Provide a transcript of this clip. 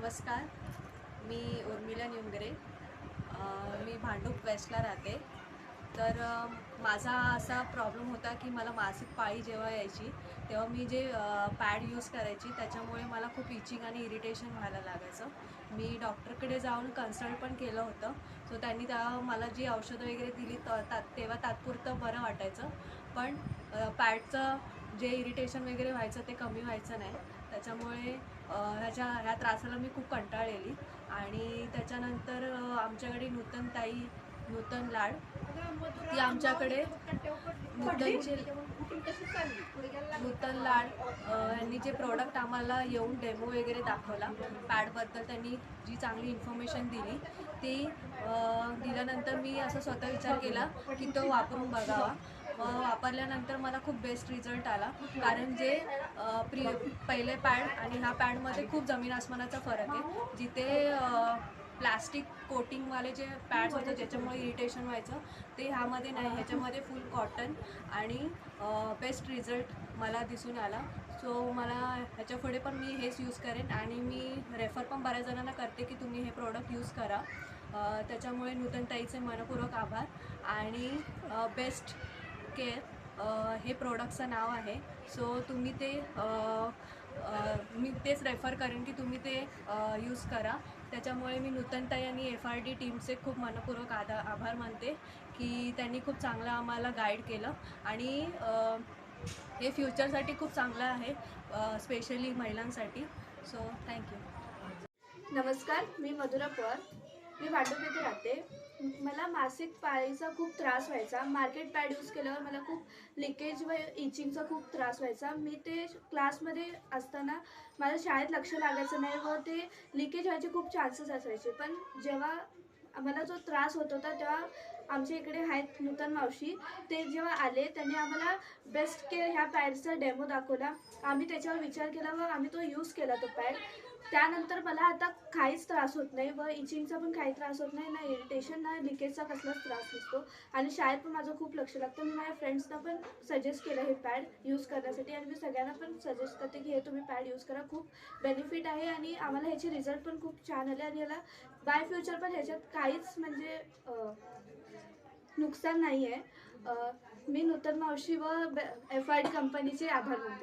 नमस्कार, मी उर्मिला निमगरे. मी भांडूप वेस्टला राहते. तर माझा असा प्रॉब्लेम होता की मला मासिक पाळी जेव्हा यायची तेव्हा मी जे पॅड यूज करायची त्याच्यामुळे मला खूप इचिंग आणि इरिटेशन व्हायला लागायचं. मी डॉक्टरकडे जाऊन कन्सल्ट पण केलं होतं. सो त्यांनी मला जी औषधं वगैरे दिली तेव्हा तात्पुरतं बरं वाटायचं. पण पॅडचं जे इरिटेशन वगैरे व्हायचं ते कमी व्हायचं नाही. त्याच्यामुळे ह्या त्रासाला मी खूप कंटाळलेली. आणि त्याच्यानंतर आमच्याकडे नूतन लाड ती आमच्याकडे नूतन लाड यांनी जे प्रोडक्ट आम्हाला येऊन डेमो वगैरे दाखवला पॅडबद्दल, त्यांनी जी चांगली इन्फॉर्मेशन दिली ती दिल्यानंतर मी असं स्वतः विचार केला की तो वापरून बघावा. वापरल्यानंतर मला खूप बेस्ट रिझल्ट आला. कारण जे पहिले पॅड आणि ह्या पॅडमध्ये खूप जमीन आसमानाचा फरक आहे. जिथे प्लास्टिक कोटिंगवाले जे पॅड्स होतं ज्याच्यामुळे इरिटेशन व्हायचं ते ह्यामध्ये नाही. ह्याच्यामध्ये फुल कॉटन आणि बेस्ट रिझल्ट मला दिसून आला. सो मला ह्याच्यापुढे पण मी हेच यूज करेन आणि मी रेफर पण बऱ्याच जणांना करते की तुम्ही हे प्रोडक्ट यूज करा. त्याच्यामुळे नूतनताईचे मनपूर्वक आभार. आणि बेस्ट केअर हे प्रोडक्टचं नाव आहे. सो तुम्ही ते मी तेच रेफर करेन की तुम्ही ते यूज करा. त्याच्यामुळे मी नूतनताई आणि FRD टीमचे खूप मनपूर्वक आभार मानते की त्यांनी खूप चांगलं आम्हाला गाईड केलं. आणि हे फ्युचरसाठी खूप चांगलं आहे, स्पेशली महिलांसाठी. So thank you. नमस्कार, मी मधुरा पवार. मी भांडूप येथे राहते. मला मासिक पाळीचा खूप त्रास व्हायचा. मार्केट पॅड यूज केल्यावर मला खूप लिकेज व इचिंगचा खूप त्रास व्हायचा. मी ते क्लासमध्ये असताना माझ्या शाळेत लक्ष लागायचं नाही व ते लिकेज व्हायचे खूप चान्सेस असायचे. पण जेव्हा मला जो त्रास होत होता तेव्हा आमच्या इकडे आहेत नूतन मावशी, ते जेव्हा आले त्यांनी आम्हाला बेस्ट केअर ह्या पॅडचा डेमो दाखवला. आम्ही त्याच्यावर विचार केला व आम्ही तो यूज केला तो पॅड. त्यानंतर मला आता काहीच त्रास होत नाही व इचिंगचा पण काही त्रास होत नाही, ना इरिटेशन ना लिकेजचा कसलाच त्रास नसतो. आणि शाळेत पण माझं खूप लक्ष लागतं. मी माझ्या फ्रेंड्सना पण सजेस्ट केलं हे पॅड यूज करण्यासाठी आणि मी सगळ्यांना पण सजेस्ट करते की हे तुम्ही पॅड यूज करा. खूप बेनिफिट आहे आणि आम्हाला ह्याचे रिझल्ट पण खूप छान आले आणि याला बाय फ्युचर पण ह्याच्यात काहीच म्हणजे नुकसान नाही आहे. मी नूतन मावशी व FRD कंपनीचे आभार मानते.